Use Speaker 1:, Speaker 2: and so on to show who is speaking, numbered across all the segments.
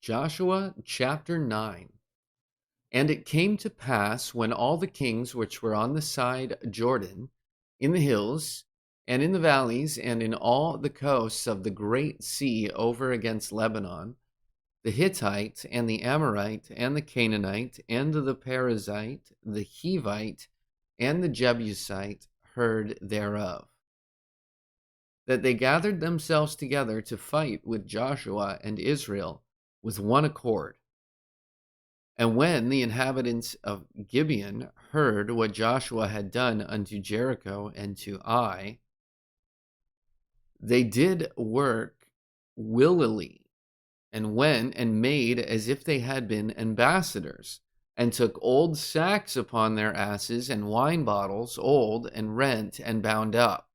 Speaker 1: Joshua chapter 9. And it came to pass when all the kings which were on the side Jordan, in the hills, and in the valleys, and in all the coasts of the great sea over against Lebanon, the Hittite, and the Amorite, and the Canaanite, and the Perizzite, the Hivite, and the Jebusite heard thereof, that they gathered themselves together to fight with Joshua and Israel with one accord. And when the inhabitants of Gibeon heard what Joshua had done unto Jericho and to Ai, they did work willily, and went and made as if they had been ambassadors, and took old sacks upon their asses, and wine bottles old and rent and bound up,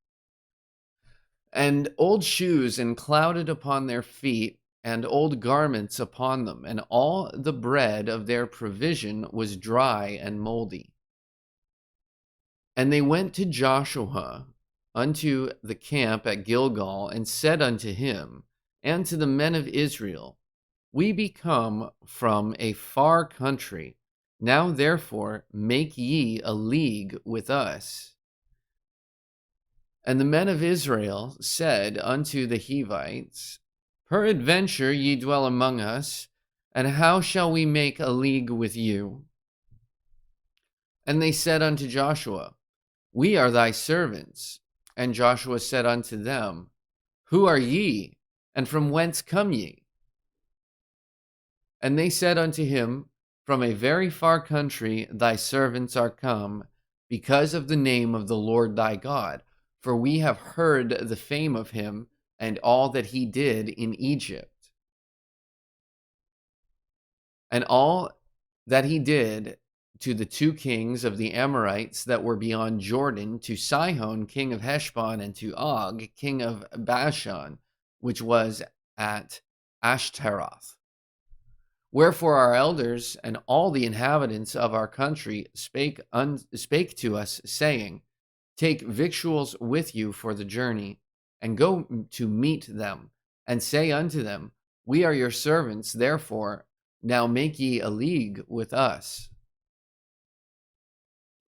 Speaker 1: and old shoes and clouded upon their feet, and old garments upon them, and all the bread of their provision was dry and moldy. And they went to Joshua unto the camp at Gilgal, and said unto him and to the men of Israel, We be come from a far country. Now therefore make ye a league with us. And the men of Israel said unto the Hivites, Peradventure ye dwell among us, and how shall we make a league with you? And they said unto Joshua, We are thy servants. And Joshua said unto them, Who are ye, and from whence come ye? And they said unto him, From a very far country thy servants are come, because of the name of the Lord thy God, for we have heard the fame of him, and all that he did in Egypt, and all that he did to the two kings of the Amorites that were beyond Jordan, to Sihon king of Heshbon, and to Og king of Bashan, which was at Ashtaroth. Wherefore our elders and all the inhabitants of our country spake to us, saying, Take victuals with you for the journey, and go to meet them, and say unto them, We are your servants, therefore now make ye a league with us.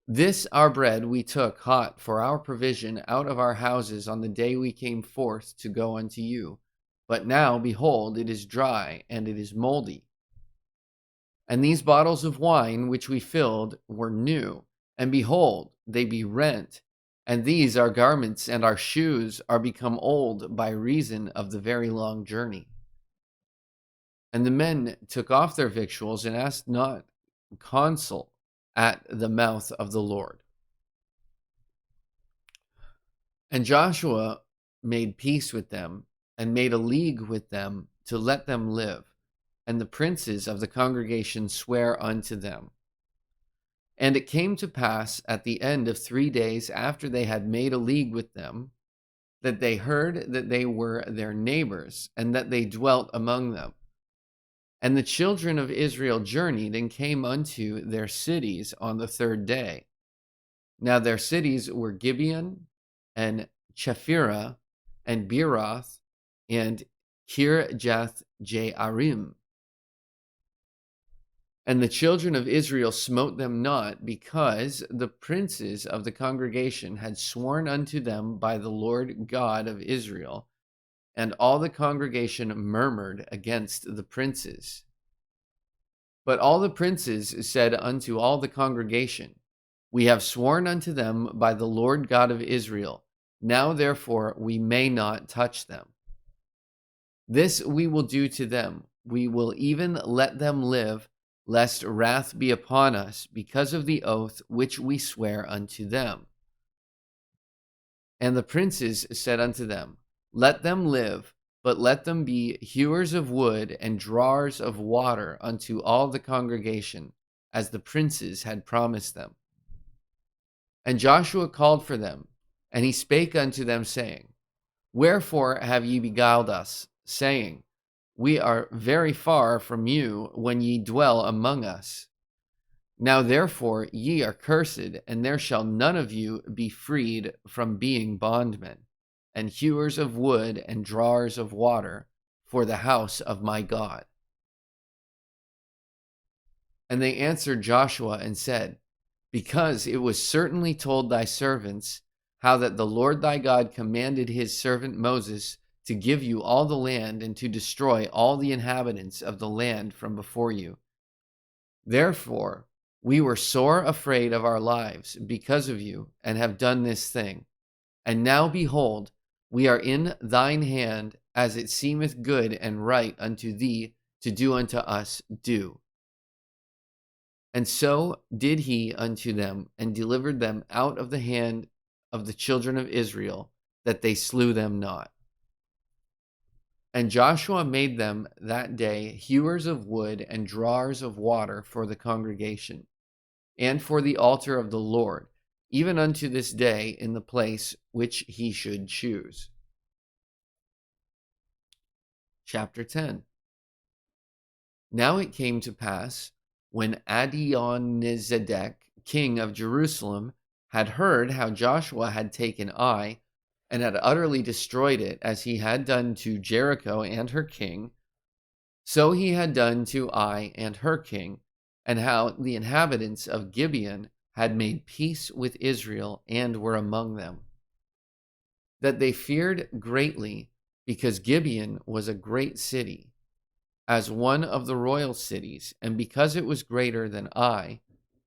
Speaker 1: This our bread we took hot for our provision out of our houses on the day we came forth to go unto you. But now, behold, it is dry, and it is moldy. And these bottles of wine which we filled were new, and behold, they be rent. And these our garments and our shoes are become old by reason of the very long journey. And the men took off their victuals, and asked not counsel at the mouth of the Lord. And Joshua made peace with them, and made a league with them to let them live. And the princes of the congregation sware unto them. And it came to pass at the end of 3 days after they had made a league with them, that they heard that they were their neighbors, and that they dwelt among them. And the children of Israel journeyed and came unto their cities on the 3rd day. Now their cities were Gibeon, and Chephirah, and Beeroth, and Kirjath Jearim. And the children of Israel smote them not, because the princes of the congregation had sworn unto them by the Lord God of Israel. And all the congregation murmured against the princes. But all the princes said unto all the congregation, We have sworn unto them by the Lord God of Israel. Now therefore we may not touch them. This we will do to them. We will even let them live, lest wrath be upon us, because of the oath which we swear unto them. And the princes said unto them, Let them live, but let them be hewers of wood and drawers of water unto all the congregation, as the princes had promised them. And Joshua called for them, and he spake unto them, saying, Wherefore have ye beguiled us, saying, We are very far from you when ye dwell among us? Now therefore ye are cursed, and there shall none of you be freed from being bondmen, and hewers of wood and drawers of water for the house of my God. And they answered Joshua and said, because it was certainly told thy servants how that the Lord thy God commanded his servant Moses to give you all the land and to destroy all the inhabitants of the land from before you. Therefore, we were sore afraid of our lives because of you, and have done this thing. And now, behold, we are in thine hand, as it seemeth good and right unto thee to do unto us, do. And so did he unto them, and delivered them out of the hand of the children of Israel, that they slew them not. And Joshua made them that day hewers of wood and drawers of water for the congregation, and for the altar of the Lord, even unto this day in the place which he should choose. Chapter 10. Now it came to pass, when Adonizedek, king of Jerusalem, had heard how Joshua had taken Ai, and had utterly destroyed it, as he had done to Jericho and her king, so he had done to Ai and her king, and how the inhabitants of Gibeon had made peace with Israel and were among them, that they feared greatly, because Gibeon was a great city, as one of the royal cities, and because it was greater than Ai,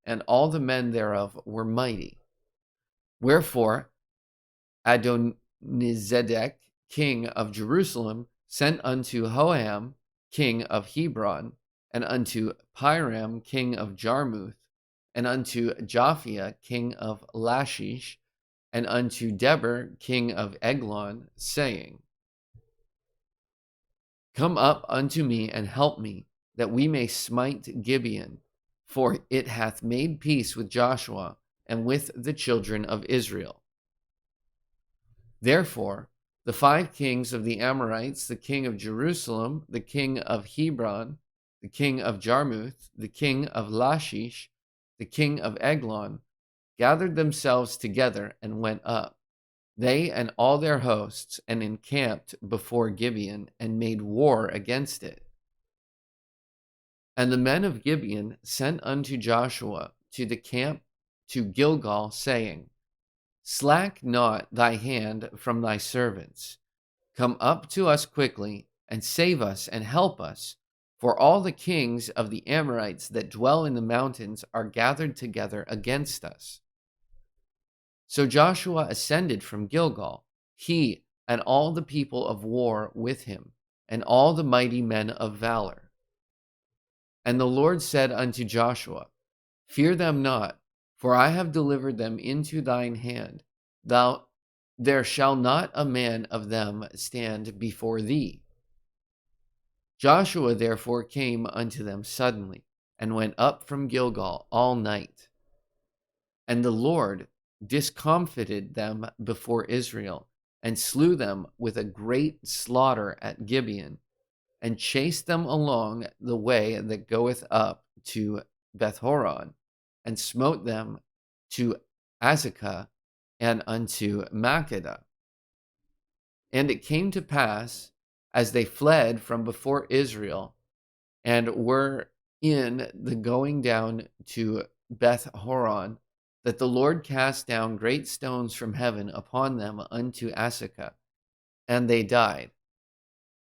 Speaker 1: and all the men thereof were mighty. Wherefore Adonizedek, king of Jerusalem, sent unto Hoham, king of Hebron, and unto Piram, king of Jarmuth, and unto Japhia, king of Lachish, and unto Deber, king of Eglon, saying, come up unto me and help me, that we may smite Gibeon, for it hath made peace with Joshua and with the children of Israel. Therefore, the 5 kings of the Amorites, the king of Jerusalem, the king of Hebron, the king of Jarmuth, the king of Lachish, the king of Eglon, gathered themselves together and went up, they and all their hosts, and encamped before Gibeon, and made war against it. And the men of Gibeon sent unto Joshua to the camp to Gilgal, saying, slack not thy hand from thy servants. Come up to us quickly, and save us and help us, for all the kings of the Amorites that dwell in the mountains are gathered together against us. So Joshua ascended from Gilgal, he and all the people of war with him, and all the mighty men of valor. And the Lord said unto Joshua, fear them not, for I have delivered them into thine hand. There shall not a man of them stand before thee. Joshua therefore came unto them suddenly, and went up from Gilgal all night. And the Lord discomfited them before Israel, and slew them with a great slaughter at Gibeon, and chased them along the way that goeth up to Bethhoron, and smote them to Azekah and unto Makkedah. And it came to pass, as they fled from before Israel, and were in the going down to Beth-horon, that the Lord cast down great stones from heaven upon them unto Azekah, and they died.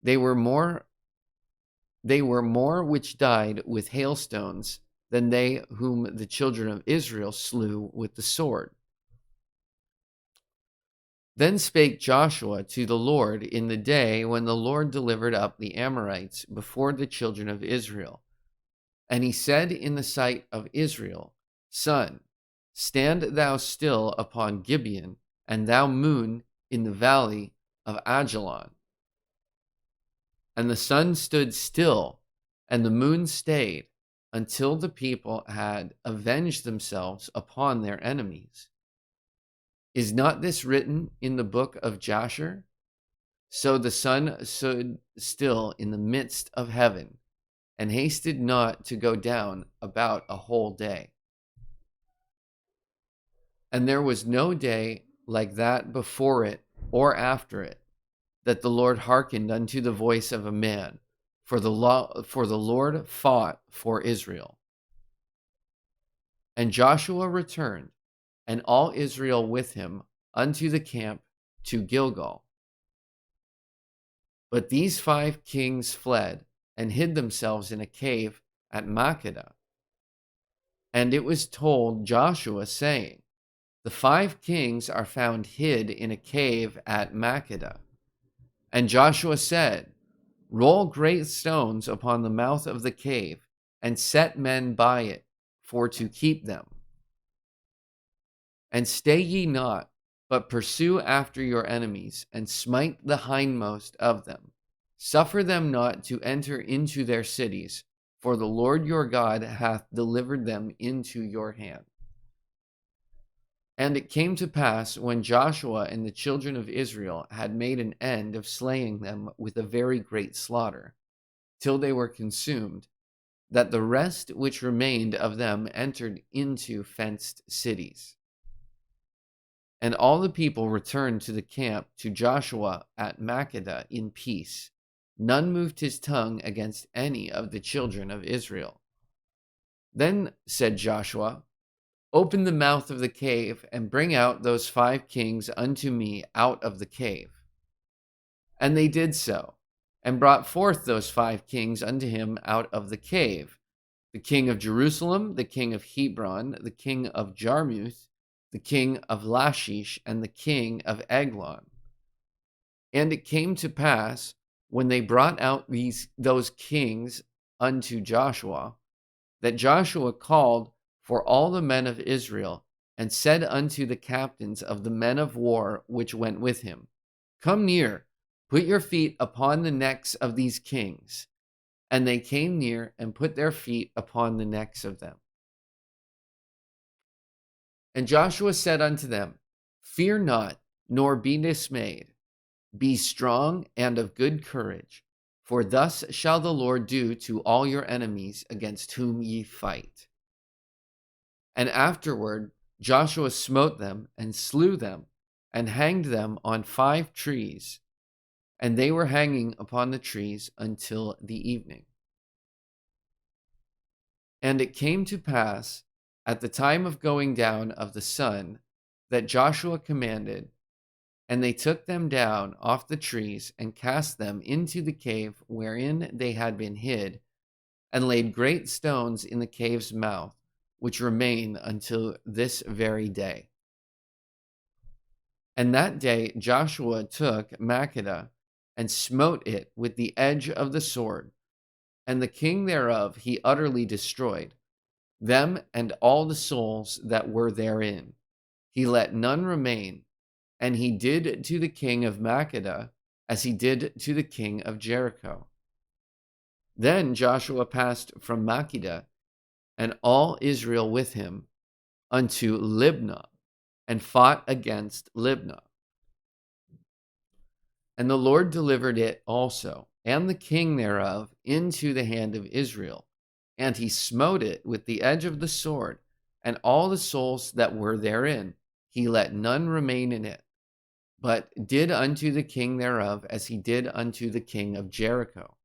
Speaker 1: They were more which died with hailstones than they whom the children of Israel slew with the sword. Then spake Joshua to the Lord in the day when the Lord delivered up the Amorites before the children of Israel. And he said in the sight of Israel, Sun, stand thou still upon Gibeon, and thou moon in the valley of Ajalon. And the sun stood still, and the moon stayed, until the people had avenged themselves upon their enemies. Is not this written in the book of Jasher? So the sun stood still in the midst of heaven, and hasted not to go down about a whole day. And there was no day like that before it or after it, that the Lord hearkened unto the voice of a man, for the Lord fought for Israel. And Joshua returned, and all Israel with him, unto the camp to Gilgal. But these 5 kings fled and hid themselves in a cave at Makkedah. And it was told Joshua, saying, The 5 kings are found hid in a cave at Makkedah. And Joshua said, Roll great stones upon the mouth of the cave, and set men by it, for to keep them. And stay ye not, but pursue after your enemies, and smite the hindmost of them. Suffer them not to enter into their cities, for the Lord your God hath delivered them into your hand. And it came to pass, when Joshua and the children of Israel had made an end of slaying them with a very great slaughter, till they were consumed, that the rest which remained of them entered into fenced cities. And all the people returned to the camp to Joshua at Makkedah in peace. None moved his tongue against any of the children of Israel. Then said Joshua, Open the mouth of the cave, and bring out those 5 kings unto me out of the cave. And they did so, and brought forth those 5 kings unto him out of the cave, the king of Jerusalem, the king of Hebron, the king of Jarmuth, the king of Lachish, and the king of Eglon. And it came to pass, when they brought out those kings unto Joshua, that Joshua called for all the men of Israel, and said unto the captains of the men of war which went with him, Come near, put your feet upon the necks of these kings. And they came near, and put their feet upon the necks of them. And Joshua said unto them, Fear not, nor be dismayed. Be strong and of good courage, for thus shall the Lord do to all your enemies against whom ye fight. And afterward Joshua smote them, and slew them, and hanged them on 5 trees. And they were hanging upon the trees until the evening. And it came to pass, at the time of going down of the sun, that Joshua commanded, and they took them down off the trees, and cast them into the cave wherein they had been hid, and laid great stones in the cave's mouth, which remain until this very day. And that day Joshua took Makkedah, and smote it with the edge of the sword, and the king thereof he utterly destroyed, them and all the souls that were therein. He let none remain, and he did to the king of Makkedah as he did to the king of Jericho. Then Joshua passed from Makkedah, and all Israel with him, unto Libnah, and fought against Libnah. And the Lord delivered it also, and the king thereof, into the hand of Israel. And he smote it with the edge of the sword, and all the souls that were therein. He let none remain in it, but did unto the king thereof as he did unto the king of Jericho.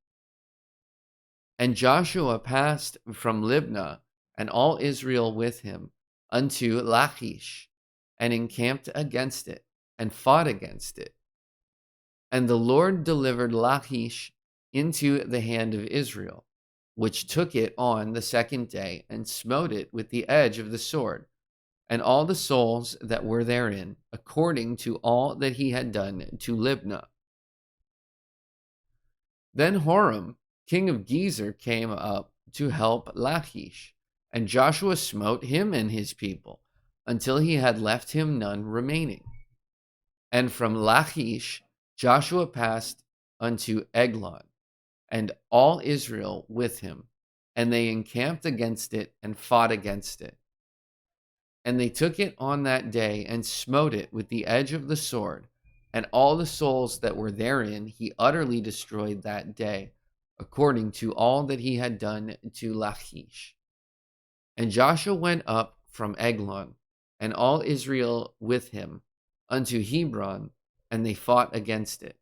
Speaker 1: And Joshua passed from Libnah, and all Israel with him, unto Lachish, and encamped against it, and fought against it. And the Lord delivered Lachish into the hand of Israel, which took it on the 2nd day, and smote it with the edge of the sword, and all the souls that were therein, according to all that he had done to Libnah. Then Horam, king of Gezer, came up to help Lachish, and Joshua smote him and his people, until he had left him none remaining. And from Lachish Joshua passed unto Eglon, and all Israel with him, and they encamped against it, and fought against it. And they took it on that day, and smote it with the edge of the sword, and all the souls that were therein he utterly destroyed that day, according to all that he had done to Lachish. And Joshua went up from Eglon, and all Israel with him, unto Hebron, and they fought against it.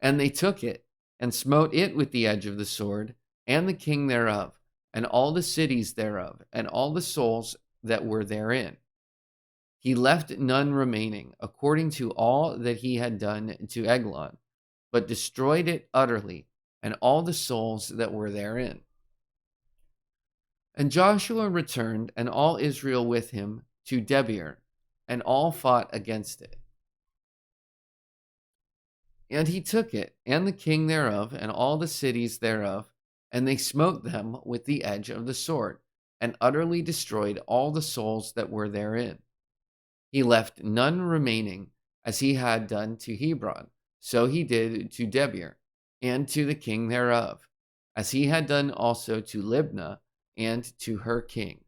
Speaker 1: And they took it, and smote it with the edge of the sword, and the king thereof, and all the cities thereof, and all the souls that were therein. He left none remaining, according to all that he had done to Eglon, but destroyed it utterly, and all the souls that were therein. And Joshua returned, and all Israel with him, to Debir, and all fought against it. And he took it, and the king thereof, and all the cities thereof, and they smote them with the edge of the sword, and utterly destroyed all the souls that were therein. He left none remaining, as he had done to Hebron, so he did to Debir, and to the king thereof, as he had done also to Libnah, and to her king.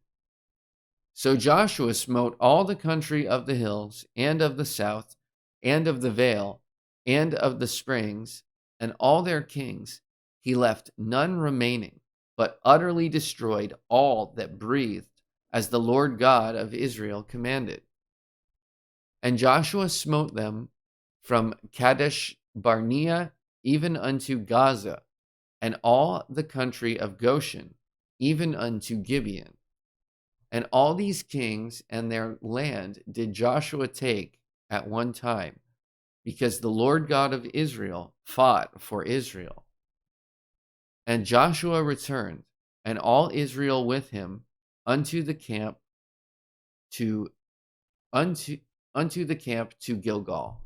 Speaker 1: So Joshua smote all the country of the hills, and of the south, and of the vale, and of the springs, and all their kings. He left none remaining, but utterly destroyed all that breathed, as the Lord God of Israel commanded. And Joshua smote them from Kadesh Barnea even unto Gaza, and all the country of Goshen, even unto Gibeon. And all these kings and their land did Joshua take at one time, because the Lord God of Israel fought for Israel. And Joshua returned, and all Israel with him, unto the camp to Gilgal.